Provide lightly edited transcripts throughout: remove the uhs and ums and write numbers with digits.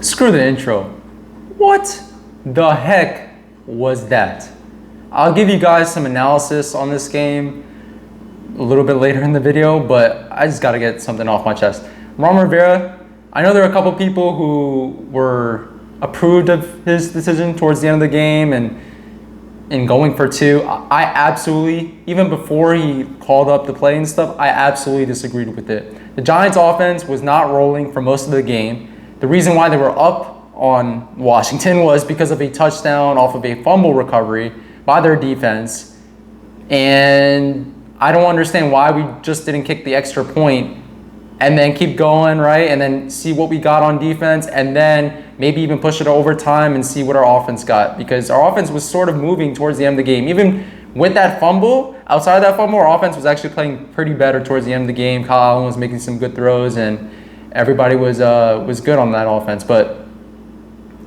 Screw the intro. What the heck was that? I'll give you guys some analysis on this game a little bit later in the video, but I just got to get something off my chest. Ron Rivera, I know there are a couple people who were approved of his decision towards the end of the game and going for two. I absolutely, even before he called up the play and stuff, I absolutely disagreed with it. The Giants offense was not rolling for most of the game. The reason why they were up on Washington was because of a touchdown off of a fumble recovery by their defense. And I don't understand why we just didn't kick the extra point and then keep going, right? And then see what we got on defense and then maybe even push it to overtime and see what our offense got, because our offense was sort of moving towards the end of the game. Even with that fumble, outside of that fumble, our offense was actually playing pretty better towards the end of the game. Kyle Allen was making some good throws and everybody was good on that offense. But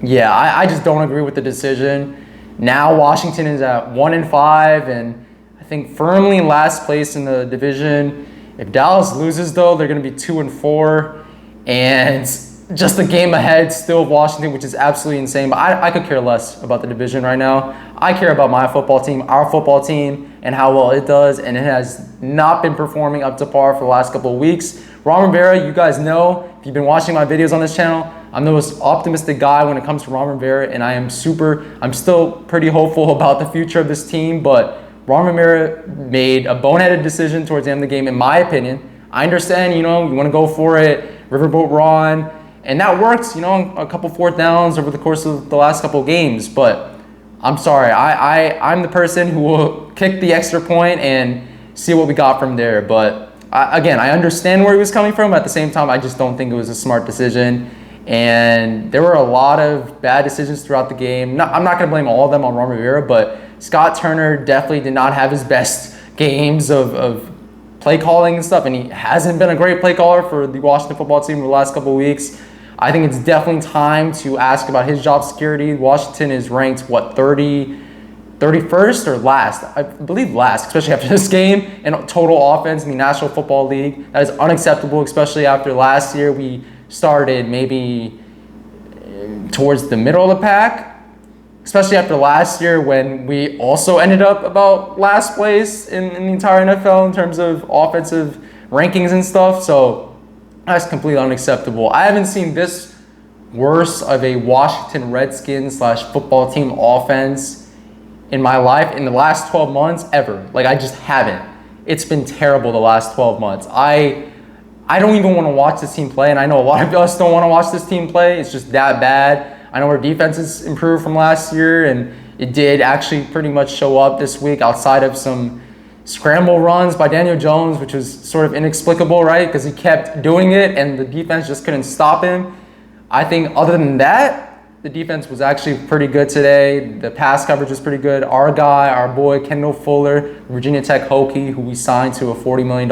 yeah, I just don't agree with the decision. Now Washington is at 1-5 and I think firmly in last place in the division. If Dallas loses though, they're going to be 2-4 and just the game ahead still of Washington, which is absolutely insane. But I could care less about the division right now. I care about my football team, our football team, and how well it does, and it has not been performing up to par for the last couple of weeks. Ron Rivera, you guys know, if you've been watching my videos on this channel, I'm the most optimistic guy when it comes to Ron Rivera, and I'm still pretty hopeful about the future of this team, but Ron Rivera made a boneheaded decision towards the end of the game, in my opinion. I understand, you want to go for it, Riverboat Ron, and that works, a couple fourth downs over the course of the last couple of games, but I'm sorry, I'm the person who will kick the extra point and see what we got from there, but again, I understand where he was coming from. At the same time, I just don't think it was a smart decision. And there were a lot of bad decisions throughout the game. I'm not going to blame all of them on Ron Rivera, but Scott Turner definitely did not have his best games of play calling and stuff. And he hasn't been a great play caller for the Washington football team for the last couple of weeks. I think it's definitely time to ask about his job security. Washington is ranked, 31st or last? I believe last, especially after this game, in total offense in the National Football League. That is unacceptable, especially after last year we started maybe towards the middle of the pack, especially after last year when we also ended up about last place in the entire NFL in terms of offensive rankings and stuff. So that's completely unacceptable. I haven't seen this worse of a Washington Redskins / football team offense in my life in the last 12 months ever. I just haven't. It's been terrible the last 12 months. I don't even want to watch this team play, and I know a lot of us don't want to watch this team play. It's just that bad. I know our defense has improved from last year, and it did actually pretty much show up this week outside of some scramble runs by Daniel Jones, which was sort of inexplicable, right? Because he kept doing it, and the defense just couldn't stop him. I think other than that, the defense was actually pretty good today. The pass coverage was pretty good. Our boy, Kendall Fuller, Virginia Tech Hokie, who we signed to a $40 million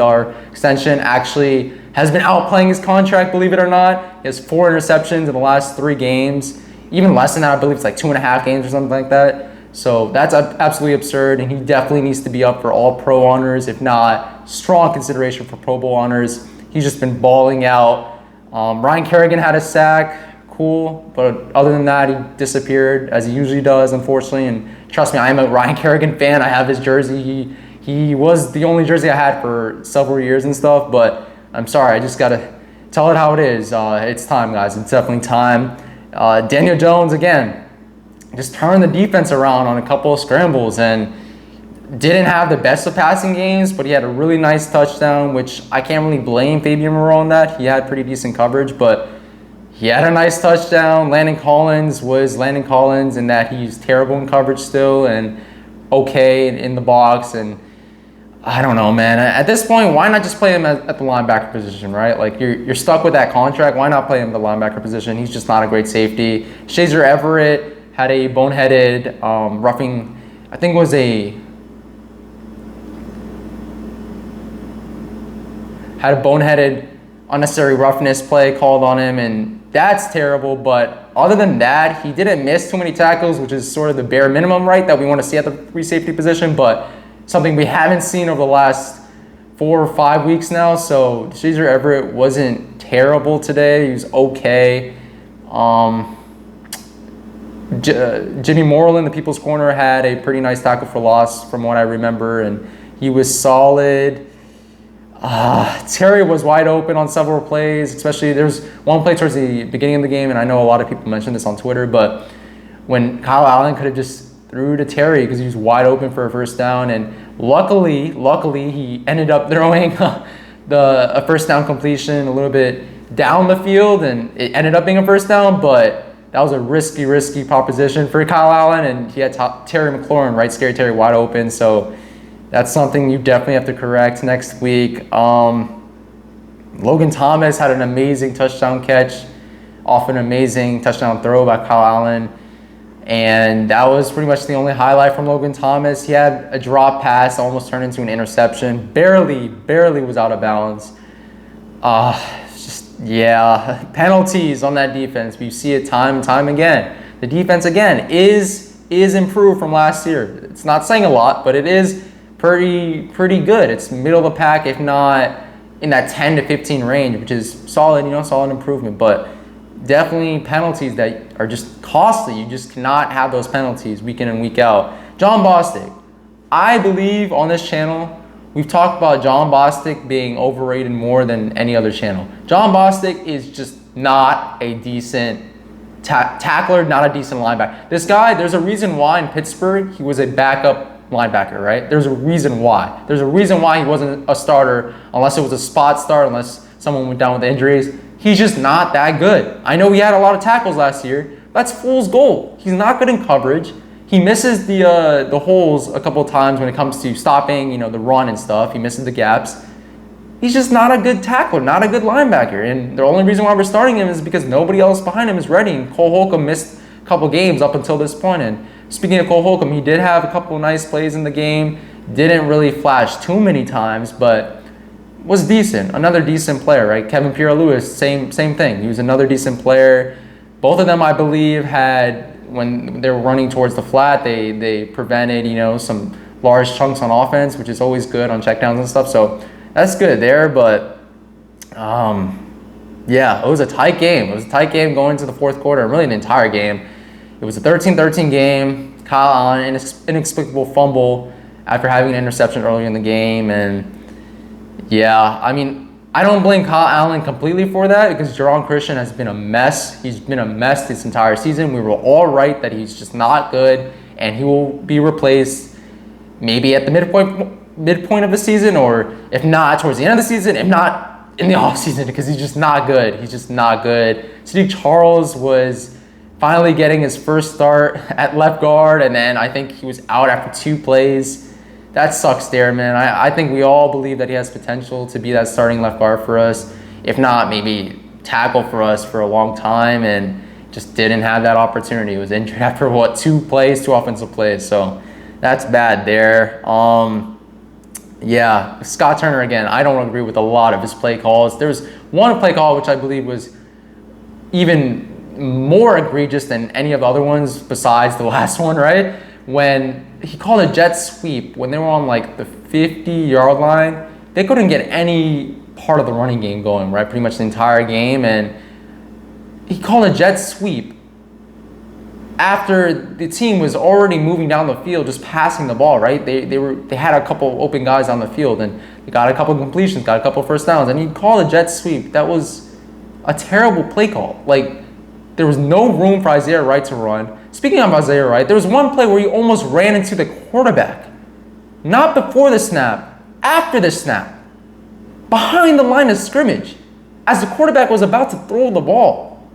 extension, actually has been outplaying his contract, believe it or not. He has 4 interceptions in the last 3 games. Even less than that, I believe it's 2.5 games or something like that. So that's absolutely absurd, and he definitely needs to be up for all pro honors, if not strong consideration for Pro Bowl honors. He's just been balling out. Ryan Kerrigan had a sack. Cool, but other than that, he disappeared as he usually does, unfortunately. And trust me, I am a Ryan Kerrigan fan. I have his jersey. He was the only jersey I had for several years and stuff, but I'm sorry, I just gotta tell it how it is. It's time, guys. It's definitely time. Daniel Jones, again, just turned the defense around on a couple of scrambles and didn't have the best of passing games, but he had a really nice touchdown, which I can't really blame Fabian Moreau on that. He had pretty decent coverage, but he had a nice touchdown. Landon Collins was Landon Collins in that he's terrible in coverage still and okay in the box. And I don't know, man. At this point, why not just play him at the linebacker position, right? You're stuck with that contract. Why not play him at the linebacker position? He's just not a great safety. Shazer Everett had a boneheaded roughing, I think it was had a boneheaded unnecessary roughness play called on him, and that's terrible. But other than that, he didn't miss too many tackles, which is sort of the bare minimum, right, that we want to see at the free safety position, but something we haven't seen over the last 4 or 5 weeks now. So Shazer Everett wasn't terrible today. He was okay. Jimmy Moreland, the people's corner, had a pretty nice tackle for loss from what I remember, and he was solid. Terry was wide open on several plays, especially there's one play towards the beginning of the game, and I know a lot of people mentioned this on Twitter, but when Kyle Allen could have just threw to Terry because he was wide open for a first down, and luckily he ended up throwing a first down completion a little bit down the field, and it ended up being a first down, but that was a risky proposition for Kyle Allen, and he had Terry McLaurin, right, scary Terry, wide open, so that's something you definitely have to correct next week. Logan Thomas had an amazing touchdown catch off an amazing touchdown throw by Kyle Allen. And that was pretty much the only highlight from Logan Thomas. He had a drop pass that almost turned into an interception. Barely was out of bounds. Penalties on that defense. We see it time and time again. The defense, again, is improved from last year. It's not saying a lot, but it is pretty good. It's middle of the pack, if not in that 10 to 15 range, which is solid, solid improvement. But definitely penalties that are just costly. You just cannot have those penalties week in and week out. John Bostic. I believe on this channel, we've talked about John Bostic being overrated more than any other channel. John Bostic is just not a decent tackler, not a decent linebacker. This guy, there's a reason why in Pittsburgh he was a backup linebacker, right? There's a reason why. There's a reason why he wasn't a starter unless it was a spot start, unless someone went down with injuries. He's just not that good. I know he had a lot of tackles last year. That's fool's gold. He's not good in coverage. He misses the holes a couple of times when it comes to stopping, the run and stuff. He misses the gaps. He's just not a good tackler, not a good linebacker. And the only reason why we're starting him is because nobody else behind him is ready. And Cole Holcomb missed a couple games up until this point. And speaking of Cole Holcomb, he did have a couple of nice plays in the game. Didn't really flash too many times, but was decent. Another decent player, right? Kevin Pierre-Louis, same thing. He was another decent player. Both of them, I believe, had, when they were running towards the flat, they prevented, some large chunks on offense, which is always good on checkdowns and stuff. So that's good there, but it was a tight game. It was a tight game going into the fourth quarter, and really the entire game. It was a 13-13 game. Kyle Allen, inexplicable fumble after having an interception earlier in the game. And I don't blame Kyle Allen completely for that because Jerron Christian has been a mess. He's been a mess this entire season. We were all right that he's just not good, and he will be replaced maybe at the midpoint of the season, or if not towards the end of the season, if not in the offseason, because he's just not good. He's just not good. Sadiq Charles was finally getting his first start at left guard, and then I think he was out after 2 plays. That sucks there, man. I think we all believe that he has potential to be that starting left guard for us. If not, maybe tackle for us for a long time, and just didn't have that opportunity. He was injured after, 2 offensive plays. So that's bad there. Scott Turner, again, I don't agree with a lot of his play calls. There was one play call which I believe was even more egregious than any of the other ones besides the last one, right? When he called a jet sweep when they were on the 50-yard line. They couldn't get any part of the running game going, right? Pretty much the entire game. And he called a jet sweep after the team was already moving down the field, just passing the ball, right? They had a couple open guys on the field, and they got a couple completions, got a couple first downs, and he called a jet sweep. That was a terrible play call. There was no room for Isaiah Wright to run. Speaking of Isaiah Wright, there was one play where he almost ran into the quarterback. Not before the snap, after the snap. Behind the line of scrimmage. As the quarterback was about to throw the ball.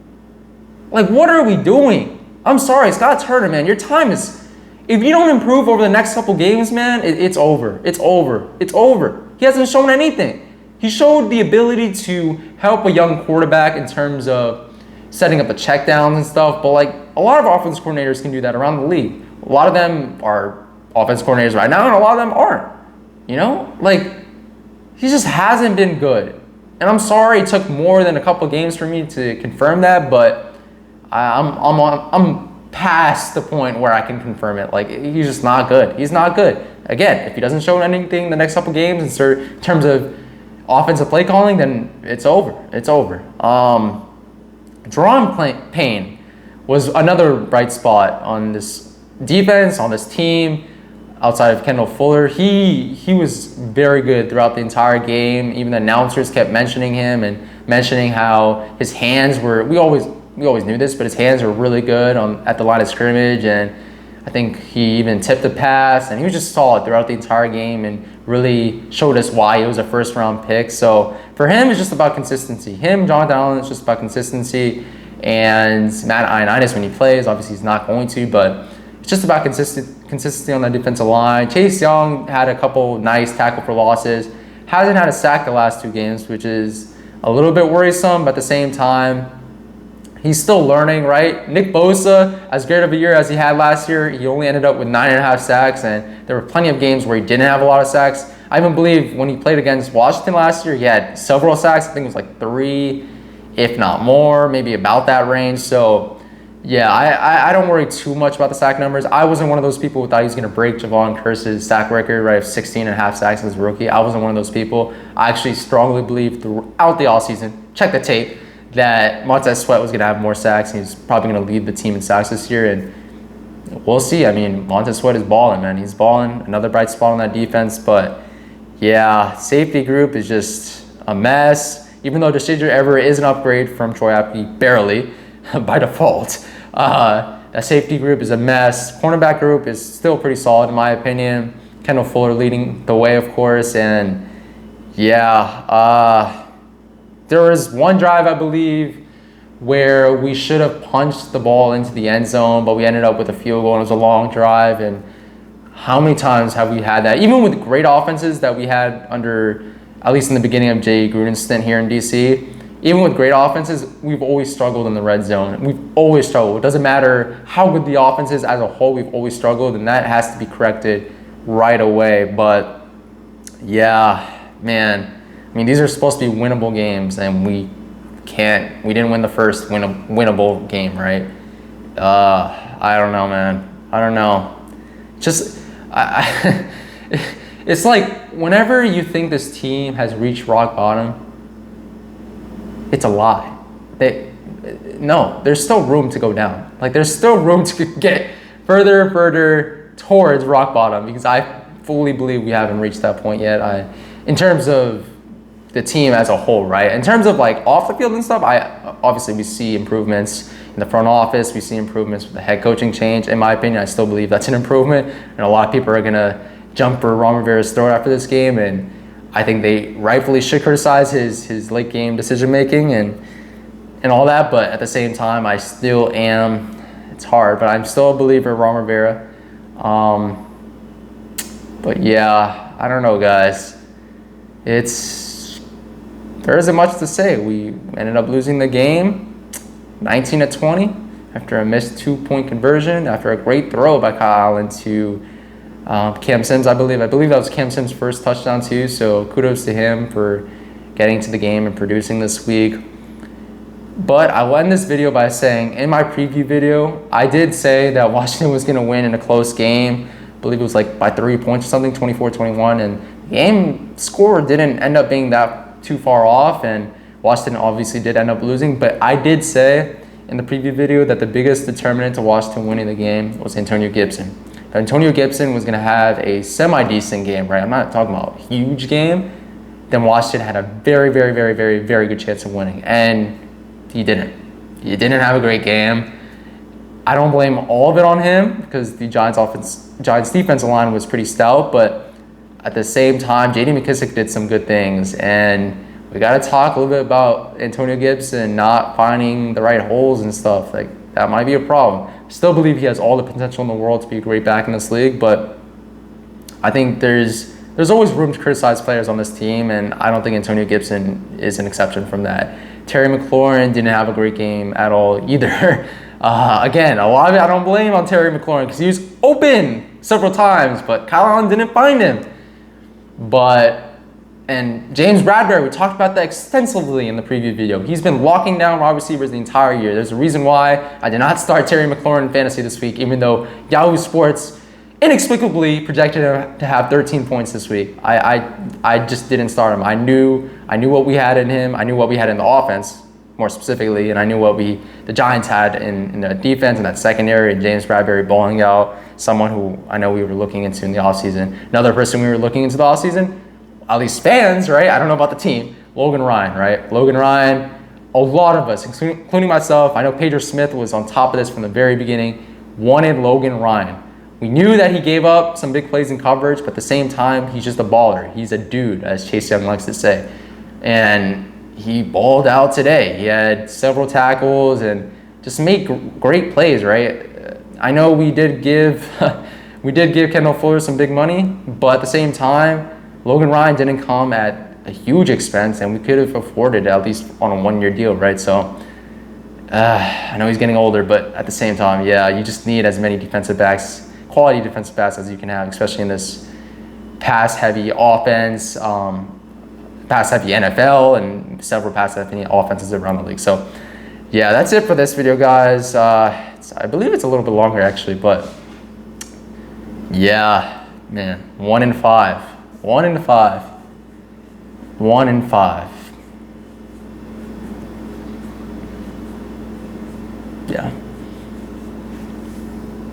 What are we doing? I'm sorry, Scott Turner, man. Your time is... If you don't improve over the next couple games, man, it's over. It's over. It's over. He hasn't shown anything. He showed the ability to help a young quarterback in terms of setting up the checkdowns and stuff, but a lot of offense coordinators can do that around the league. A lot of them are offense coordinators right now, and a lot of them aren't. He just hasn't been good. And I'm sorry it took more than a couple games for me to confirm that, but I'm past the point where I can confirm it. He's just not good. He's not good. Again, if he doesn't show anything the next couple games in terms of offensive play calling, then it's over. It's over. Payne was another bright spot on this defense, on this team. Outside of Kendall Fuller, he was very good throughout the entire game. Even the announcers kept mentioning him and mentioning how his hands were. We always knew this, but his hands were really good at the line of scrimmage, and I think he even tipped the pass, and he was just solid throughout the entire game and really showed us why he was a first-round pick. So for him, it's just about consistency. Jonathan Allen, it's just about consistency, and Matt Ioannidis, when he plays, obviously he's not going to, but it's just about consistency on the defensive line. Chase Young had a couple nice tackle for losses. Hasn't had a sack the last 2 games, which is a little bit worrisome, but at the same time, he's still learning, right? Nick Bosa, as great of a year as he had last year, he only ended up with 9.5 sacks, and there were plenty of games where he didn't have a lot of sacks. I even believe when he played against Washington last year, he had several sacks. I think it was like 3, if not more, maybe about that range. So yeah, I don't worry too much about the sack numbers. I wasn't one of those people who thought he was going to break Javon Curse's sack record, right, of 16.5 sacks as a rookie. I wasn't one of those people. I actually strongly believed throughout the offseason, check the tape, that Montez Sweat was going to have more sacks, and he's probably going to lead the team in sacks this year. And we'll see. I mean, Montez Sweat is balling, man. He's balling. Another bright spot on that defense. But yeah, safety group is just a mess. Even though Deshaedra Everett is an upgrade from Troy Apke, barely, by default. That safety group is a mess. Cornerback group is still pretty solid, in my opinion. Kendall Fuller leading the way, of course. And yeah, there was one drive, I believe, where we should have punched the ball into the end zone, but we ended up with a field goal, and it was a long drive. And how many times have we had that? Even with great offenses that we had under, at least in the beginning of Jay Gruden's stint here in DC, even with great offenses, we've always struggled in the red zone. We've always struggled. It doesn't matter how good the offense is as a whole, we've always struggled, and that has to be corrected right away. But yeah, man, I mean, these are supposed to be winnable games, and we didn't win the first winnable game, right? I don't know, man. I don't know. It's like whenever you think this team has reached rock bottom, it's a lie. No, there's still room to go down. Like, there's still room to get further and further towards rock bottom, because I fully believe we haven't reached that point yet. In terms of the team as a whole, right? In terms of like off the field and stuff, obviously we see improvements in the front office. We see improvements with the head coaching change. In my opinion, I still believe that's an improvement, and a lot of people are gonna jump for Ron Rivera's throat after this game, and I think they rightfully should criticize his late game decision making and all that. But at the same time, I still am. It's hard, but I'm still a believer in Ron Rivera. But yeah, I don't know, guys. There isn't much to say. We ended up losing the game 19-20 after a missed 2-point conversion, after a great throw by Kyle Allen to Cam Sims, I believe. I believe that was Cam Sims' first touchdown too, so kudos to him for getting to the game and producing this week. But I will end this video by saying, in my preview video, I did say that Washington was going to win in a close game. I believe it was like by 3 points or something, 24-21, and the game score didn't end up being that too far off, and Washington obviously did end up losing. But I did say in the preview video that the biggest determinant to Washington winning the game was Antonio Gibson. Antonio Gibson was going to have a semi-decent game, right? I'm not talking about a huge game. Then Washington had a very, very, very, very, very good chance of winning, and he didn't. He didn't have a great game. I don't blame all of it on him, because the Giants defensive line was pretty stout, but at the same time, J.D. McKissic did some good things, and we got to talk a little bit about Antonio Gibson not finding the right holes and stuff. Like, that might be a problem. I still believe he has all the potential in the world to be a great back in this league, but I think there's always room to criticize players on this team, and I don't think Antonio Gibson is an exception from that. Terry McLaurin didn't have a great game at all either. Again, a lot of it I don't blame on Terry McLaurin, because he was open several times, but Kyle Allen didn't find him. And James Bradbury, we talked about that extensively in the preview video. He's been locking down wide receivers the entire year. There's a reason why I did not start Terry McLaurin in fantasy this week, even though Yahoo Sports inexplicably projected him to have 13 points this week. I just didn't start him. I knew what we had in him. I knew what we had in the offense. more specifically, and I knew what the Giants had in the defense and that secondary, and James Bradbury balling out, someone who I know we were looking into in the offseason. Another person we were looking into the offseason, at least fans, right? I don't know about the team. Logan Ryan, right? Logan Ryan, a lot of us, including myself, I know Pedro Smith was on top of this from the very beginning, wanted Logan Ryan. We knew that he gave up some big plays in coverage, but at the same time, he's just a baller. He's a dude, as Chase Young likes to say. And he balled out today. He had several tackles and just made great plays, right? I know we did give Kendall Fuller some big money, but at the same time, Logan Ryan didn't come at a huge expense, and we could have afforded it at least on a one-year deal, right? So I know he's getting older, but at the same time, yeah, you just need as many defensive backs, quality defensive backs as you can have, especially in this pass-heavy offense, pass-heavy NFL, and several pass-heavy offenses around the league. So yeah, that's it for this video, guys. I believe it's a little bit longer actually, but yeah, man, 1 in 5, 1 in 5, 1 in 5. Yeah.